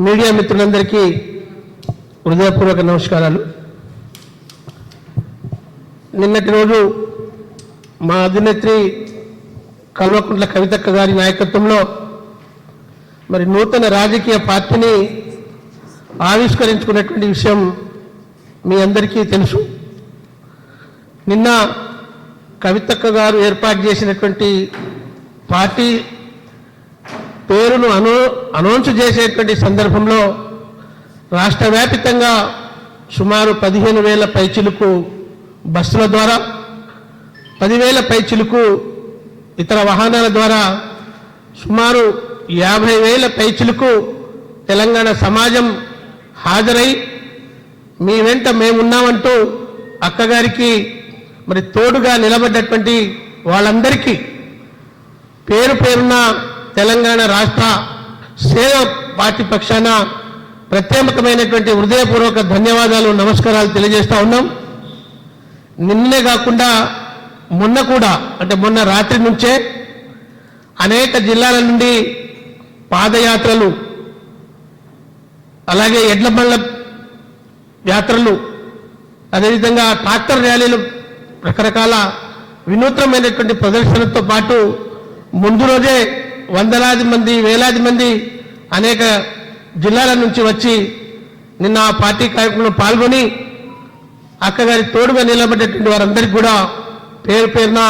Media మిత్రులందరికీ హృదయపూర్వక నమస్కారాలు. నిన్నటి రోజు మా అధినేత్రి కల్వకుంట్ల కవితక్క గారి నాయకత్వంలో మరి నూతన రాజకీయ పార్టీని ఆవిష్కరించుకున్నటువంటి విషయం మీ అందరికీ తెలుసు. నిన్న కవితక్క గారు ఏర్పాటు చేసినటువంటి పార్టీ పేరును అనౌన్స్ చేసేటువంటి సందర్భంలో రాష్ట్ర వ్యాప్తంగా సుమారు 15,000 పైచిలుకు బస్సుల ద్వారా 10,000 పైచిలుకు ఇతర వాహనాల ద్వారా సుమారు 50,000 పైచిలుకు తెలంగాణ సమాజం హాజరై మీ వెంట మేమున్నామంటూ అక్కగారికి మరి తోడుగా నిలబడ్డటువంటి వాళ్ళందరికీ పేరు పేరున తెలంగాణ రాష్ట్ర సేవ పార్టీ పక్షాన ప్రత్యేకమైనటువంటి హృదయపూర్వక ధన్యవాదాలు, నమస్కారాలు తెలియజేస్తా ఉన్నాం. నిన్నే కాకుండా మొన్న కూడా అంటే మొన్న రాత్రి నుంచే అనేక జిల్లాల నుండి పాదయాత్రలు, అలాగే ఎడ్ల బండ్ల యాత్రలు, అదేవిధంగా ట్రాక్టర్ ర్యాలీలు, రకరకాల వినూత్నమైనటువంటి ప్రదర్శనలతో పాటు ముందు రోజే వందలాది మంది, వేలాది మంది అనేక జిల్లాల నుంచి వచ్చి నిన్న ఆ పార్టీ కార్యక్రమంలో పాల్గొని అక్కగారి తోడుగా నిలబడ్డటువంటి వారందరికీ కూడా పేరు పేరున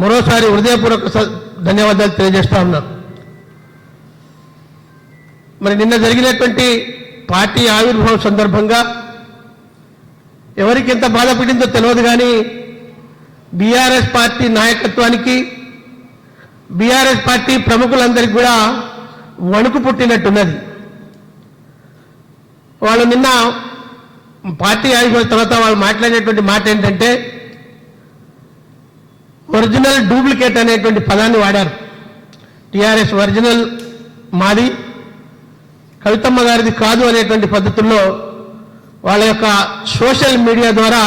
మరోసారి హృదయపూర్వక ధన్యవాదాలు తెలియజేస్తా ఉన్నాను. మరి నిన్న జరిగినటువంటి పార్టీ ఆవిర్భావం సందర్భంగా ఎవరికి ఎంత బాధపడిందో తెలియదు, కానీ బీఆర్ఎస్ పార్టీ నాయకత్వానికి, బీఆర్ఎస్ పార్టీ ప్రముఖులందరికీ కూడా వణుకు పుట్టినట్టున్నది. వాళ్ళు నిన్న పార్టీ ఆవిర్భావం తర్వాత వాళ్ళు మాట్లాడినటువంటి మాట ఏంటంటే ఒరిజినల్ డూప్లికేట్ అనేటువంటి పదాన్ని వాడారు. టీఆర్ఎస్ ఒరిజినల్ మాది, కవితమ్మ గారిది కాదు అనేటువంటి పద్ధతుల్లో వాళ్ళ యొక్క సోషల్ మీడియా ద్వారా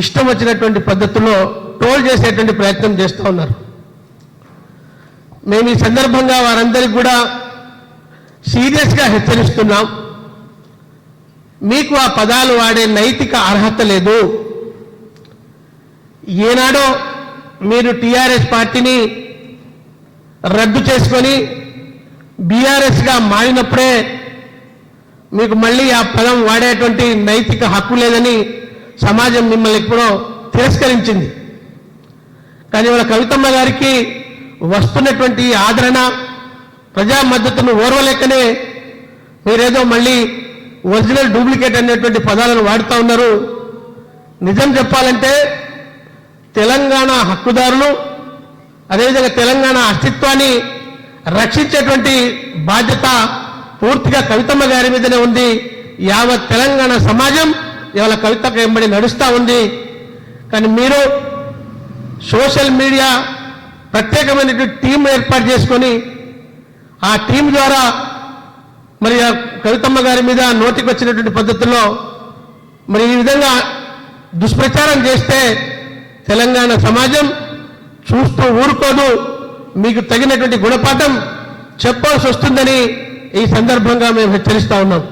ఇష్టం వచ్చినటువంటి పద్ధతుల్లో ట్రోల్ చేసేటువంటి ప్రయత్నం చేస్తూ ఉన్నారు. మేము ఈ సందర్భంగా వారందరికీ కూడా సీరియస్గా హెచ్చరిస్తున్నాం. మీకు ఆ పదాలు వాడే నైతిక అర్హత లేదు. ఏనాడో మీరు టీఆర్ఎస్ పార్టీని రద్దు చేసుకొని బీఆర్ఎస్గా మారినప్పుడే మీకు మళ్ళీ ఆ పదం వాడేటువంటి నైతిక హక్కు లేదని సమాజం మిమ్మల్ని ఎప్పుడో తిరస్కరించింది. కానీ వాళ్ళ కవితమ్మ గారికి వస్తున్నటువంటి ఆదరణ, ప్రజా మద్దతును ఓర్వలేకనే మీరేదో మళ్ళీ ఒరిజినల్ డూప్లికేట్ అనేటువంటి పదాలను వాడుతూ ఉన్నారు. నిజం చెప్పాలంటే తెలంగాణ హక్కుదారులు, అదేవిధంగా తెలంగాణ అస్తిత్వాన్ని రక్షించేటువంటి బాధ్యత పూర్తిగా కవితమ్మ గారి మీదనే ఉంది. యావత్ తెలంగాణ సమాజం ఇవాళ కవితక్క వెంబడి నడుస్తూ ఉంది. కానీ మీరు సోషల్ మీడియా ప్రత్యేకమైనటువంటి టీం ఏర్పాటు చేసుకొని ఆ టీం ద్వారా మరి కవితమ్మ గారి మీద నోటికి వచ్చినటువంటి పద్ధతుల్లో మరి ఈ విధంగా దుష్ప్రచారం చేస్తే తెలంగాణ సమాజం చూస్తూ ఊరుకోదు. మీకు తగినటువంటి గుణపాఠం చెప్పాల్సి వస్తుందని ఈ సందర్భంగా మేము హెచ్చరిస్తా ఉన్నాం.